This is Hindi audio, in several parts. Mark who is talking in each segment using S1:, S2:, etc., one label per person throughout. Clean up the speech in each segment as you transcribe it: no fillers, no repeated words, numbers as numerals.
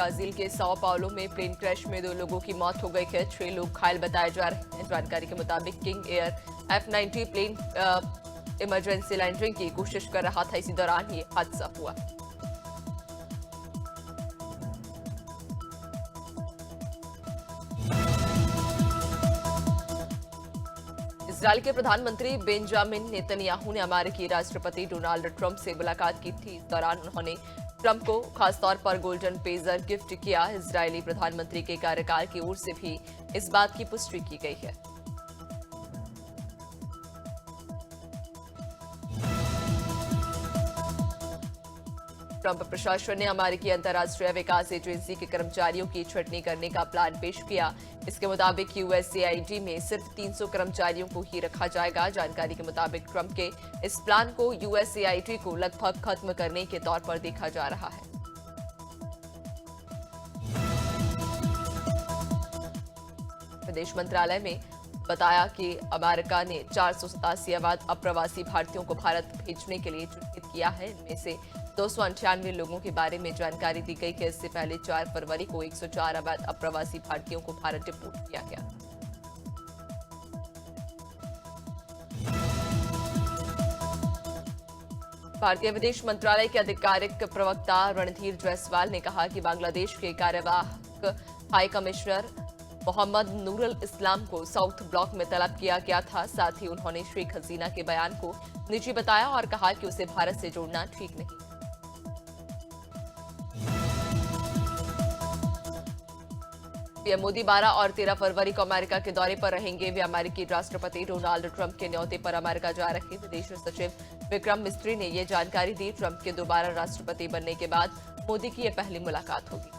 S1: ब्राजील के साओ पाउलो में प्लेन क्रैश में 2 लोगों की मौत हो गई है। 6 लोग घायल बताए जा रहे हैं। जानकारी के मुताबिक King Air F-90 plane emergency landing की कोशिश कर रहा था। इसी दौरान ये हादसा हुआ। इजरायल के प्रधानमंत्री बेंजामिन नेतन्याहू ने अमेरिकी राष्ट्रपति डोनाल्ड ट्रंप से मुलाकात की थी। इस दौरान उन्होंने ट्रंप को खासतौर पर गोल्डन पेजर गिफ्ट किया। इजरायली प्रधानमंत्री के कार्यकाल की ओर से भी इस बात की पुष्टि की गई है। ट्रंप प्रशासन ने अमेरिकी अंतर्राष्ट्रीय विकास एजेंसी के कर्मचारियों की छंटनी करने का प्लान पेश किया। इसके मुताबिक यूएसएआईडी में सिर्फ 300 कर्मचारियों को ही रखा जाएगा। जानकारी के मुताबिक ट्रंप के इस प्लान को यूएसएआईडी को लगभग खत्म करने के तौर पर देखा जा रहा है। विदेश मंत्रालय में बताया कि अमेरिका ने 487 अवैध अप्रवासी भारतीयों को भारत भेजने के लिए चिन्हित किया है। इनमें से 298 लोगों के बारे में जानकारी दी गई है। इससे पहले 4 फरवरी को 104 अवैध अप्रवासी भारतीयों को भारत डिपोर्ट किया गया। भारतीय विदेश मंत्रालय के आधिकारिक प्रवक्ता रणधीर जायसवाल ने कहा कि बांग्लादेश के कार्यवाहक हाई कमिश्नर मोहम्मद नूरुल इस्लाम को साउथ ब्लॉक में तलब किया गया था। साथ ही उन्होंने शेख हसीना के बयान को निजी बताया और कहा कि उसे भारत से जोड़ना ठीक नहीं। पीएम मोदी 12 और 13 फरवरी को अमेरिका के दौरे पर रहेंगे। वे अमेरिकी राष्ट्रपति डोनाल्ड ट्रंप के न्योते पर अमेरिका जा रहे हैं। विदेश सचिव विक्रम मिस्त्री ने ये जानकारी दी। ट्रंप के दोबारा राष्ट्रपति बनने के बाद मोदी की यह पहली मुलाकात होगी।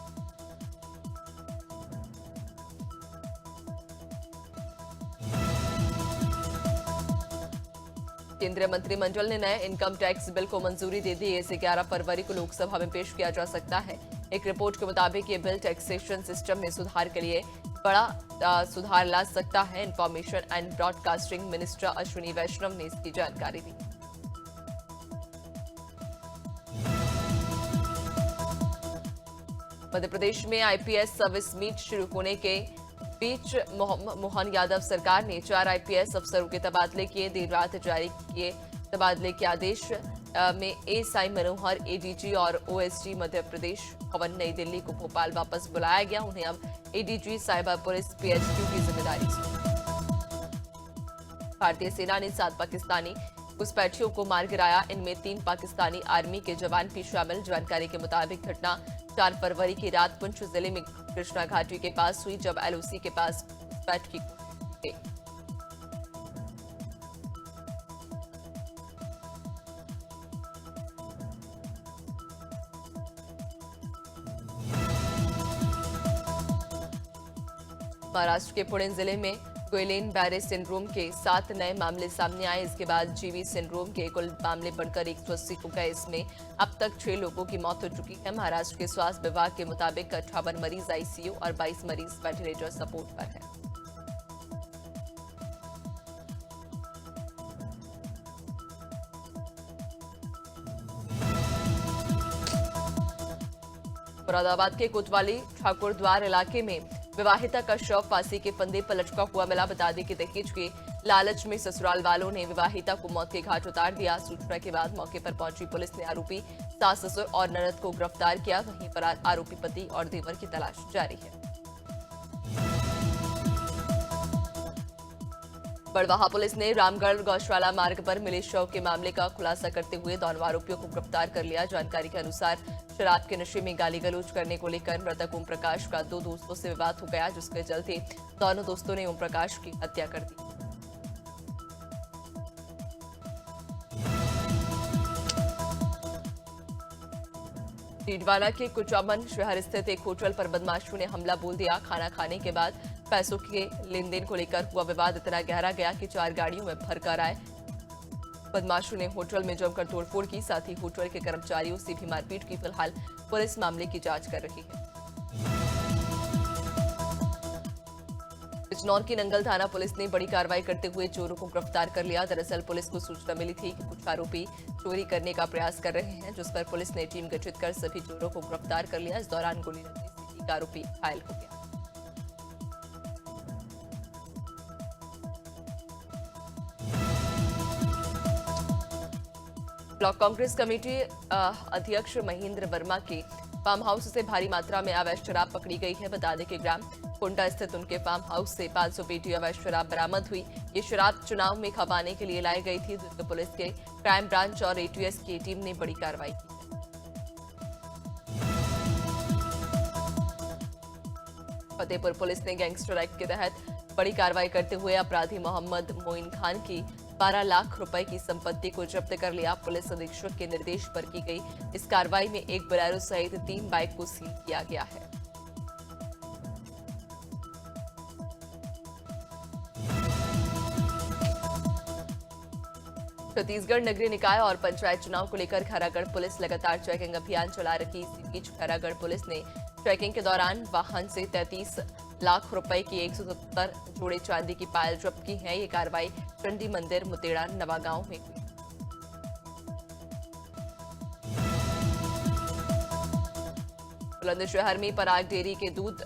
S1: केंद्रीय मंत्रिमंडल ने नए इनकम टैक्स बिल को मंजूरी दे दी। इसे 11 फरवरी को लोकसभा में पेश किया जा सकता है। एक रिपोर्ट के मुताबिक ये बिल टैक्सेशन सिस्टम में सुधार के लिए बड़ा सुधार ला सकता है। Information and broadcasting minister Ashwini Vaishnaw ने इसकी जानकारी दी। मध्य प्रदेश में आईपीएस सर्विस मीट शुरू होने के बीच मोहन यादव सरकार ने 4 आईपीएस अफसरों के तबादले किए। देर रात जारी किए तबादले के आदेश में एएसआई मनोहर, एडीजी और ओएसडी मध्य प्रदेश भवन नई दिल्ली को भोपाल वापस बुलाया गया। उन्हें अब एडीजी साइबर पुलिस पीएचक्यू की जिम्मेदारी सौंपी। भारतीय सेना ने 7 पाकिस्तानी घुसपैठियों को मार गिराया। इनमें 3 पाकिस्तानी आर्मी के जवान भी शामिल। जानकारी के मुताबिक घटना 4 फरवरी की रात पुंछ जिले में कृष्णा घाटी के पास हुई, जब एलओसी के पास घुसपैठ की कोशिश की गई। महाराष्ट्र के पुणे जिले में गुइलेन बैरे सिंड्रोम के 7 नए मामले सामने आए। इसके बाद जीवी सिंड्रोम के कुल मामले बढ़कर 180 हो गए। इसमें अब तक 6 लोगों की मौत हो चुकी है। महाराष्ट्र के स्वास्थ्य विभाग के मुताबिक 58 मरीज आईसीयू और 22 मरीज वेंटिलेटर सपोर्ट पर हैं। मुरादाबाद के कोतवाली ठाकुर द्वार इलाके में विवाहिता का शव फांसी के फंदे पर लटका हुआ मिला। बता दें कि दहेज के लालच में ससुराल वालों ने विवाहिता को मौत के घाट उतार दिया। सूचना के बाद मौके पर पहुंची पुलिस ने आरोपी सास ससुर और ननद को गिरफ्तार किया। वहीं पर आरोपी पति और देवर की तलाश जारी है। बड़वाहा पुलिस ने रामगढ़ गौशाला मार्ग पर मिले शव के मामले का खुलासा करते हुए दोनों आरोपियों को गिरफ्तार कर लिया। जानकारी के अनुसार शराब के नशे में गाली गलौज करने को लेकर मृतक ओम प्रकाश का 2 दोस्तों से विवाद हो गया, जिसके चलते दोनों दोस्तों ने ओम प्रकाश की हत्या कर दी। डीडवाना के कुचामन शहर स्थित एक होटल पर बदमाशों ने हमला बोल दिया। खाना खाने के बाद पैसों के लेन देन को लेकर हुआ विवाद इतना गहरा गया कि 4 गाड़ियों में भरकर आए बदमाशों ने होटल में जमकर तोड़फोड़ की। साथ ही होटल के कर्मचारियों से भी मारपीट की। फिलहाल पुलिस मामले की जांच कर रही है। बिजनौर की नंगल थाना पुलिस ने बड़ी कार्रवाई करते हुए चोरों को गिरफ्तार कर लिया। दरअसल पुलिस को सूचना मिली थी कि कुछ आरोपी चोरी करने का प्रयास कर रहे हैं, जिस पर पुलिस ने टीम गठित कर सभी चोरों को गिरफ्तार कर लिया। इस दौरान गोली लगने एक आरोपी घायल हो गया। ब्लॉक कांग्रेस कमेटी अध्यक्ष महेंद्र वर्मा के फार्म हाउस से भारी मात्रा में अवैध शराब पकड़ी गई है। बता दें कि ग्राम कोंडा स्थित उनके फार्म हाउस से 500 पेटी अवैध शराब बरामद हुई। ये शराब चुनाव में खपाने के लिए लाई गई थी। दुर्ग पुलिस के क्राइम ब्रांच और एटीएस की टीम ने बड़ी कार्रवाई की। फतेहपुर पुलिस ने गैंगस्टर एक्ट के तहत बड़ी कार्रवाई करते हुए अपराधी मोहम्मद मोइन खान की 12 लाख रुपए की संपत्ति को जब्त कर लिया। पुलिस अधीक्षक के निर्देश पर की गई इस कार्रवाई में एक बोलेरो सहित 3 बाइक को सील किया गया है। छत्तीसगढ़ नगरीय निकाय और पंचायत चुनाव को लेकर खैरागढ़ पुलिस लगातार चेकिंग अभियान चला रही। इसी बीच खैरागढ़ पुलिस ने चेकिंग के दौरान वाहन से 33 लाख रुपए की 170 जोड़े चांदी की पायल जब्त की है। ये कार्रवाई चंडी मंदिर मुतेड़ा नवागांव में हुई। बुलंदशहर में पराग डेयरी के दूध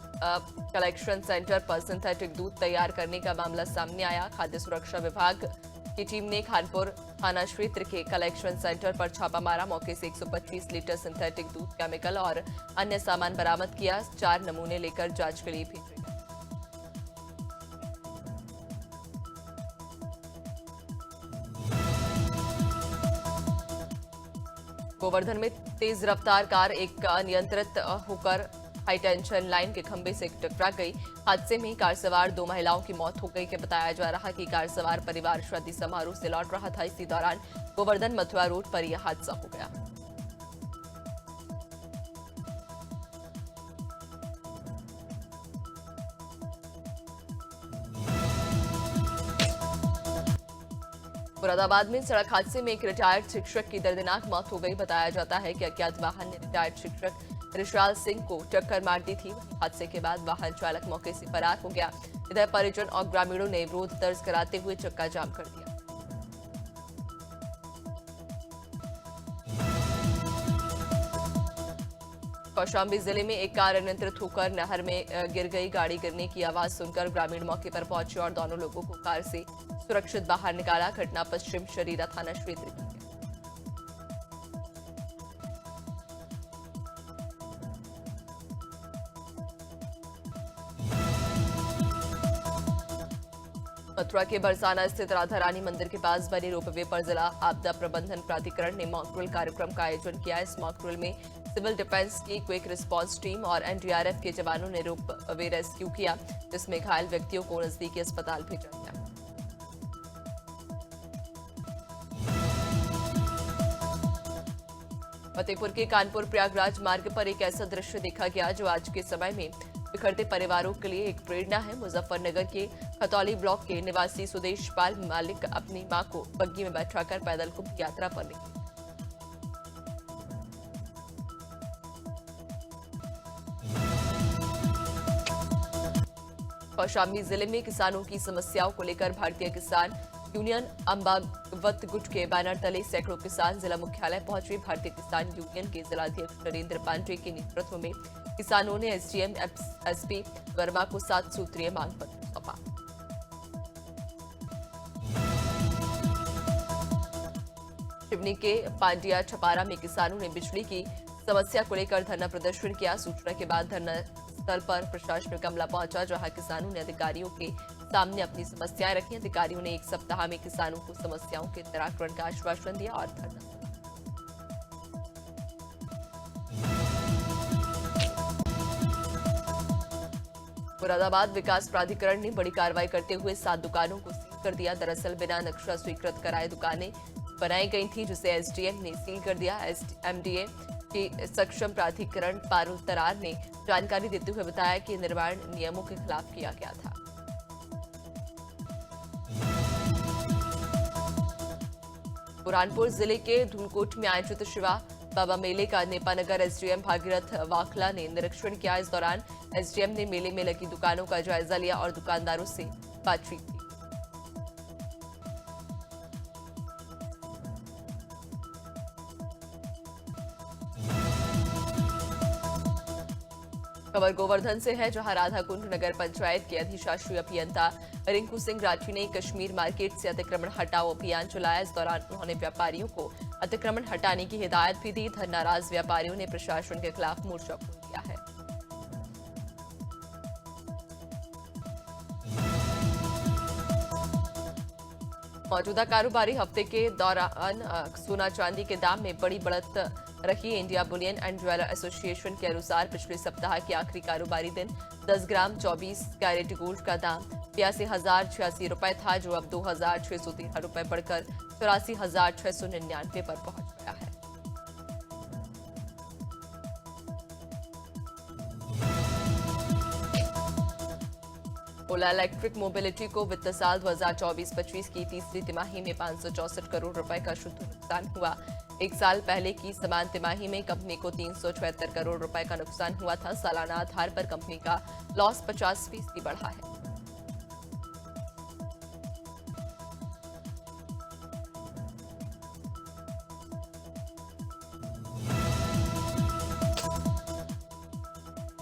S1: कलेक्शन सेंटर पर सिंथेटिक दूध तैयार करने का मामला सामने आया। खाद्य सुरक्षा विभाग की टीम ने खानपुर थाना क्षेत्र के कलेक्शन सेंटर पर छापा मारा। मौके से 125 लीटर सिंथेटिक दूध, केमिकल और अन्य सामान बरामद किया। 4 नमूने लेकर जांच के लिए भेजे गए। गोवर्धन में तेज रफ्तार कार एक अनियंत्रित होकर हाई टेंशन लाइन के खंभे से टकरा गई। हादसे में कार सवार 2 महिलाओं की मौत हो गई। बताया जा रहा कि कार सवार परिवार शादी समारोह से लौट रहा था। इसी दौरान गोवर्धन मथुरा रोड पर यह हादसा हो गया। मुरादाबाद में सड़क हादसे में एक रिटायर्ड शिक्षक की दर्दनाक मौत हो गई। बताया जाता है कि अज्ञात वाहन ने रिटायर्ड शिक्षक ऋषाल सिंह को टक्कर मार दी थी। हादसे के बाद वाहन चालक मौके से फरार हो गया। इधर परिजन और ग्रामीणों ने विरोध दर्ज कराते हुए चक्का जाम कर दिया। कौशाम्बी जिले में एक कार अनियंत्रित होकर नहर में गिर गई। गाड़ी गिरने की आवाज सुनकर ग्रामीण मौके पर पहुंचे और दोनों लोगों को कार से सुरक्षित बाहर निकाला। घटना पश्चिम शरीरा थाना क्षेत्र की है। मथुरा के बरसाना स्थित राधा रानी मंदिर के पास बने रोपवे पर जिला आपदा प्रबंधन प्राधिकरण ने मॉक ड्रिल कार्यक्रम का आयोजन किया। इस मॉक ड्रिल में सिविल डिफेंस की क्विक रिस्पांस टीम और एनडीआरएफ के जवानों ने रोपवे रेस्क्यू किया, जिसमें घायल व्यक्तियों को नजदीकी अस्पताल भेजा गया। फतेहपुर के कानपुर प्रयागराज मार्ग पर एक ऐसा दृश्य देखा गया जो आज के समय में बिखरते परिवारों के लिए एक प्रेरणा है। मुजफ्फरनगर के खतौली ब्लॉक के निवासी सुदेश पाल मालिक अपनी मां को बग्गी में बैठाकर पैदल कुंभ यात्रा पर निकले। कौशाम्बी जिले में किसानों की समस्याओं को लेकर भारतीय किसान यूनियन अंबावत गुट के बैनर तले सैकड़ों किसान जिला मुख्यालय पहुंचे। भारतीय किसान यूनियन के जिलाध्यक्ष नरेंद्र पांडे के नेतृत्व में किसानों ने एसडीएम एसपी वर्मा को 7 सूत्रीय मांग पत्र सौंपा। सिवनी के पांडिया छपारा में किसानों ने बिजली की समस्या को लेकर धरना प्रदर्शन किया। सूचना के बाद धरना स्थल पर प्रशासनिक अमला पहुंचा, जहां किसानों ने अधिकारियों के सामने अपनी समस्याएं रखी। अधिकारियों ने 1 सप्ताह में किसानों को समस्याओं के निराकरण का आश्वासन दिया और धरना। मुरादाबाद विकास प्राधिकरण ने बड़ी कार्रवाई करते हुए 7 दुकानों को सील कर दिया। दरअसल बिना नक्शा स्वीकृत कराए दुकानें बनाई गई थी, जिसे एसडीएम ने सील कर दिया। एमडीए के सक्षम प्राधिकरण पारुल तरार ने जानकारी देते हुए बताया कि निर्माण नियमों के खिलाफ किया गया था। बुरहानपुर जिले के धुनकोट में आयोजित शिवा बाबा मेले का नेपानगर एसडीएम भागीरथ वाखला ने निरीक्षण किया। इस दौरान एसडीएम ने मेले में लगी दुकानों का जायजा लिया और दुकानदारों से बातचीत की। खबर गोवर्धन से है, जहां राधाकुंड नगर पंचायत के अधिशासी अभियंता रिंकू सिंह राठी ने कश्मीर मार्केट से अतिक्रमण हटाओ अभियान चलाया। इस दौरान उन्होंने व्यापारियों को अतिक्रमण हटाने की हिदायत भी दी। धरना नाराज व्यापारियों ने प्रशासन के खिलाफ मोर्चा खोल दिया है। मौजूदा कारोबारी हफ्ते के दौरान सोना चांदी के दाम में बड़ी बढ़त रही। India Boolean and jeweller association के अनुसार पिछले सप्ताह के आखिरी कारोबारी दिन 10 ग्राम 24 कैरेट गोल्ड का दाम 82,086 रुपए था, जो अब 2,613 रुपए बढ़कर 84,699 पर पहुंच गया है। ओला इलेक्ट्रिक मोबिलिटी को वित्त साल 2024-25 की तीसरी तिमाही में 564 करोड़ रुपए का शुद्ध नुकसान हुआ। एक साल पहले की समान तिमाही में कंपनी को 376 करोड़ रुपए का नुकसान हुआ था। सालाना आधार पर कंपनी का लॉस 50% बढ़ा है।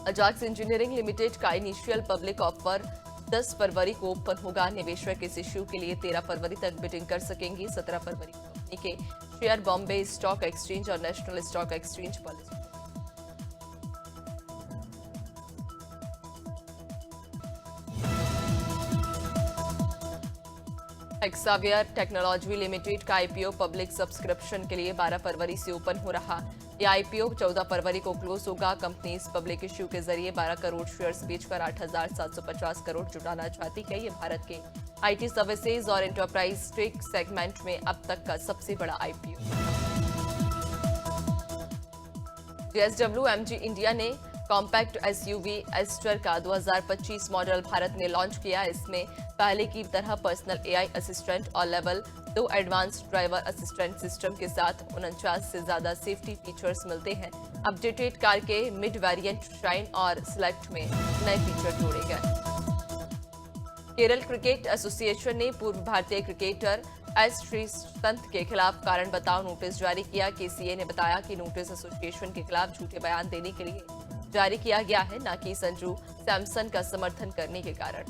S1: अजाक्स इंजीनियरिंग लिमिटेड का इनिशियल पब्लिक ऑफर 10 फरवरी को ओपन होगा। निवेशक इस इश्यू के लिए 13 फरवरी तक बिडिंग कर सकेंगे। 17 फरवरी को कंपनी के शेयर बॉम्बे स्टॉक एक्सचेंज और नेशनल स्टॉक एक्सचेंज पर लिस्ट एक्सावियर टेक्नोलॉजी लिमिटेड का आईपीओ पब्लिक सब्सक्रिप्शन के लिए 12 फरवरी से ओपन हो रहा। यह आईपीओ 14 फरवरी को क्लोज होगा। कंपनी इस पब्लिक इश्यू के जरिए 12 करोड़ शेयर्स बेचकर 8,750 करोड़ जुटाना चाहती है। ये भारत के आईटी सर्विसेज और एंटरप्राइज टेक सेगमेंट में अब तक का सबसे बड़ा आईपीओ। जेएसडब्ल्यू एमजी इंडिया ने कॉम्पैक्ट एसयूवी एस्टर का 2025 मॉडल भारत में लॉन्च किया। इसमें पहले की तरह पर्सनल एआई असिस्टेंट और level 2 advance driver assistant system के साथ 49 से ज्यादा सेफ्टी फीचर्स मिलते हैं। अपडेटेड कार के मिड वेरिएंट शाइन और सिलेक्ट में नए फीचर जोड़े गए। केरल क्रिकेट एसोसिएशन ने पूर्व भारतीय क्रिकेटर एस श्रीसंत के खिलाफ कारण बताओ नोटिस जारी किया। केसीए ने बताया कि नोटिस एसोसिएशन के खिलाफ झूठे बयान देने के लिए जारी किया गया है, न कि संजू सैमसन का समर्थन करने के कारण।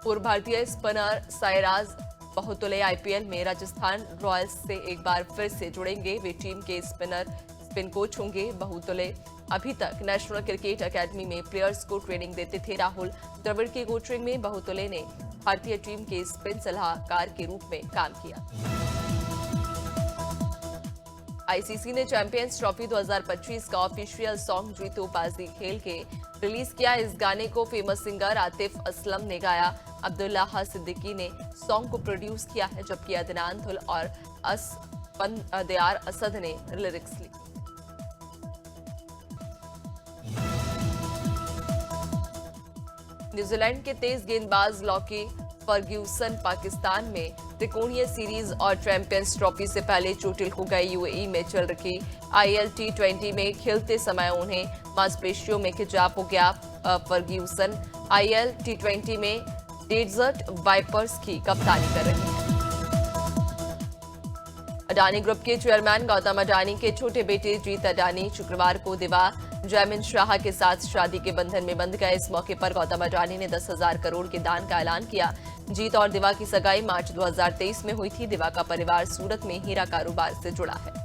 S1: पूर्व भारतीय स्पिनर सायराज बहुतुले आईपीएल में राजस्थान रॉयल्स से एक बार फिर से जुड़ेंगे। वे टीम के स्पिन कोच होंगे। बहुतुले अभी तक नेशनल क्रिकेट एकेडमी में प्लेयर्स को ट्रेनिंग देते थे। राहुल द्रविड़ की कोचिंग में बहुतुले ने भारतीय टीम के स्पिन सलाहकार के रूप में काम किया। आईसीसी ने चैंपियंस ट्रॉफी 2025 का ऑफिशियल सॉन्ग जीतो बाजी खेल के रिलीज किया। इस गाने को फेमस सिंगर आतिफ असलम ने गाया। अब्दुल्लाह सिद्दीकी ने सॉन्ग को प्रोड्यूस किया है, जबकि अदनान धुल और असफंदयार असद ने लिरिक्स लिखे। न्यूजीलैंड के तेज गेंदबाज लॉकी फर्ग्यूसन पाकिस्तान में त्रिकोणीय सीरीज और चैंपियंस ट्रॉफी से पहले चोटिल हो गए। यूएई में चल रही आईएल टी20 में खेलते समय उन्हें मांसपेशियों में खिंचाव हो गया। फर्ग्यूसन आईएल टी20 में डेजर्ट वाइपर्स की कप्तानी कर रहे हैं। अडानी ग्रुप के चेयरमैन गौतम अडानी के छोटे बेटे जीत अडानी शुक्रवार को दिवा जयमिन शाह के साथ शादी के बंधन में बंध गए। इस मौके पर गौतम अडानी ने 10,000 करोड़ के दान का ऐलान किया। जीत और दिवा की सगाई मार्च 2023 में हुई थी। दिवा का परिवार सूरत में हीरा कारोबार से जुड़ा है।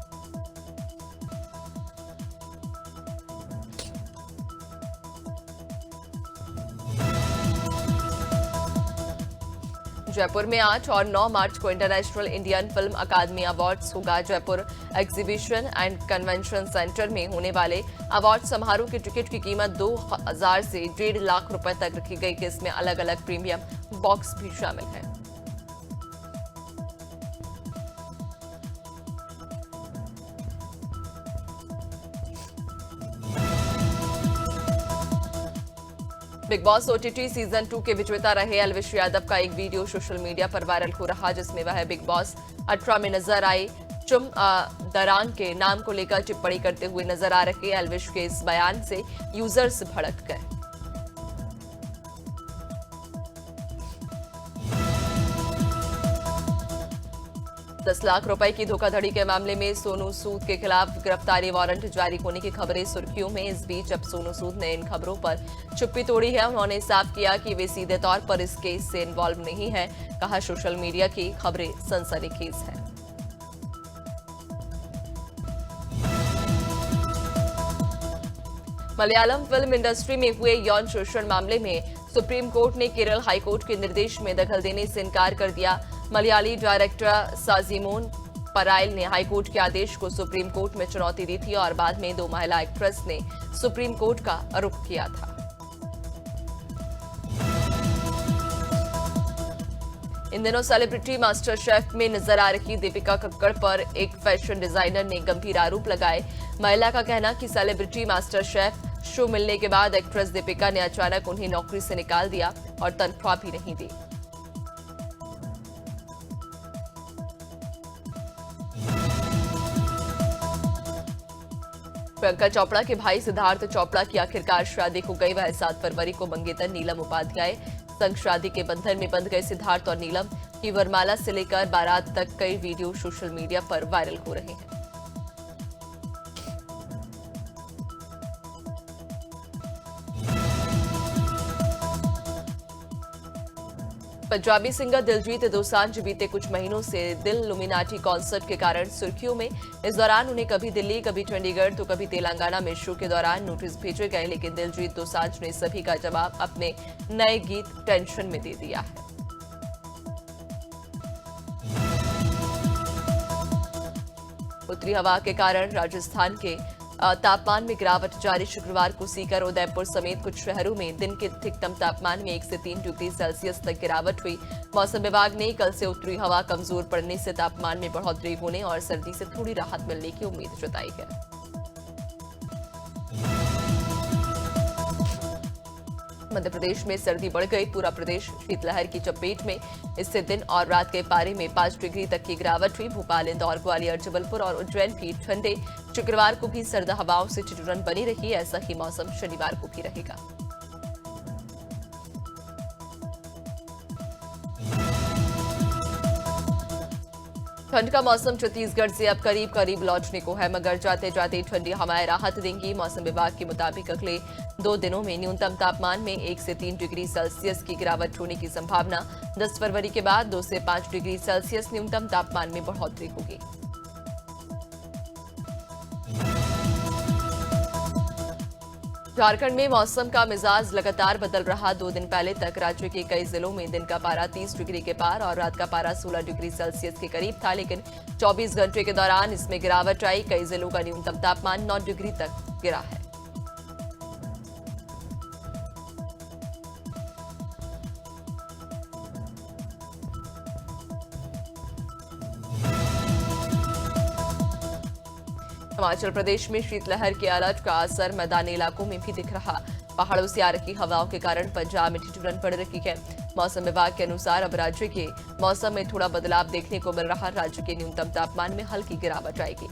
S1: जयपुर में 8 और 9 मार्च को इंटरनेशनल इंडियन फिल्म अकादमी अवार्ड्स होगा। Jaipur exhibition and convention centre में होने वाले अवार्ड समारोह की टिकट की कीमत 2,000 से 1.5 लाख रुपए तक रखी गई, जिसमें अलग अलग प्रीमियम बॉक्स भी शामिल है। बिग बॉस ओटीटी सीजन 2 के विजेता रहे एल्विश यादव का एक वीडियो सोशल मीडिया पर वायरल हो रहा, जिसमें वह बिग बॉस 18 में नजर आए चुम दरांग के नाम को लेकर टिप्पणी करते हुए नजर आ रहे। एल्विश के इस बयान से यूजर्स भड़क गए। 10 लाख रुपए की धोखाधड़ी के मामले में सोनू सूद के खिलाफ गिरफ्तारी वारंट जारी होने की खबरें सुर्खियों में। इस बीच अब सोनू सूद ने इन खबरों पर चुप्पी तोड़ी है। उन्होंने साफ किया कि वे सीधे तौर पर इस केस से इन्वॉल्व नहीं है। कहा, सोशल मीडिया की खबरें सनसनीखेज हैं। मलयालम फिल्म इंडस्ट्री में हुए यौन शोषण मामले में सुप्रीम कोर्ट ने केरल हाईकोर्ट के निर्देश में दखल देने से इनकार कर दिया। मलयाली डायरेक्टर साजिमोन पराइल ने हाईकोर्ट के आदेश को सुप्रीम कोर्ट में चुनौती दी थी और बाद में 2 महिला एक्ट्रेस ने सुप्रीम कोर्ट का रुख किया था। इन दिनों सेलिब्रिटी मास्टर शेफ में नजर आ रही दीपिका कक्कड़ पर एक फैशन डिजाइनर ने गंभीर आरोप लगाए। महिला का कहना कि सेलिब्रिटी मास्टर शेफ शो मिलने के बाद एक्ट्रेस दीपिका ने अचानक उन्हें नौकरी से निकाल दिया और तनख्वाह भी नहीं दी। प्रियंका चोपड़ा के भाई सिद्धार्थ चोपड़ा की आखिरकार शादी हो गई। वह 7 फरवरी को मंगेतर नीलम उपाध्याय संग शादी के बंधन में बंध गए। सिद्धार्थ और नीलम की वरमाला से लेकर बारात तक कई वीडियो सोशल मीडिया पर वायरल हो रहे हैं। पंजाबी सिंगर दिलजीत दोसांझ बीते कुछ महीनों से दिल लुमिनाटी कॉन्सर्ट के कारण सुर्खियों में। इस दौरान उन्हें कभी दिल्ली, कभी चंडीगढ़ तो कभी तेलंगाना में शो के दौरान नोटिस भेजे गए, लेकिन दिलजीत दोसांझ ने सभी का जवाब अपने नए गीत टेंशन में दे दिया है। उत्तरी हवा के कारण राजस्थान के तापमान में गिरावट जारी। शुक्रवार को सीकर, उदयपुर समेत कुछ शहरों में दिन के अधिकतम तापमान में 1 से 3 डिग्री सेल्सियस तक गिरावट हुई। मौसम विभाग ने कल से उत्तरी हवा कमजोर पड़ने से तापमान में बढ़ोतरी होने और सर्दी से थोड़ी राहत मिलने की उम्मीद जताई है। मध्य प्रदेश में सर्दी बढ़ गई। पूरा प्रदेश शीतलहर की चपेट में। इससे दिन और रात के पारे में 5 डिग्री तक की गिरावट हुई। भोपाल, इंदौर, ग्वालियर, जबलपुर और उज्जैन भी ठंडे। शुक्रवार को भी सर्द हवाओं से ठिठुरन बनी रही। ऐसा ही मौसम शनिवार को भी रहेगा। ठंड का मौसम छत्तीसगढ़ से अब करीब करीब लौटने को है, मगर जाते जाते ठंडी हवाएं राहत देंगी। मौसम विभाग के मुताबिक अगले 2 दिनों में न्यूनतम तापमान में 1 से 3 डिग्री सेल्सियस की गिरावट होने की संभावना। 10 फरवरी के बाद 2 से 5 डिग्री सेल्सियस न्यूनतम तापमान में बढ़ोतरी होगी। झारखंड में मौसम का मिजाज लगातार बदल रहा। 2 दिन पहले तक राज्य के कई जिलों में दिन का पारा 30 डिग्री के पार और रात का पारा 16 डिग्री सेल्सियस के करीब था, लेकिन 24 घंटे के दौरान इसमें गिरावट आई। कई जिलों का न्यूनतम तापमान 9 डिग्री तक गिरा है। हिमाचल प्रदेश में शीतलहर के अलर्ट का असर मैदानी इलाकों में भी दिख रहा। पहाड़ों से आ रही हवाओं के कारण पंजाब में ठिठुरन पड़ रही है। मौसम विभाग के अनुसार अब राज्य के मौसम में थोड़ा बदलाव देखने को मिल रहा। राज्य के न्यूनतम तापमान में हल्की गिरावट आएगी।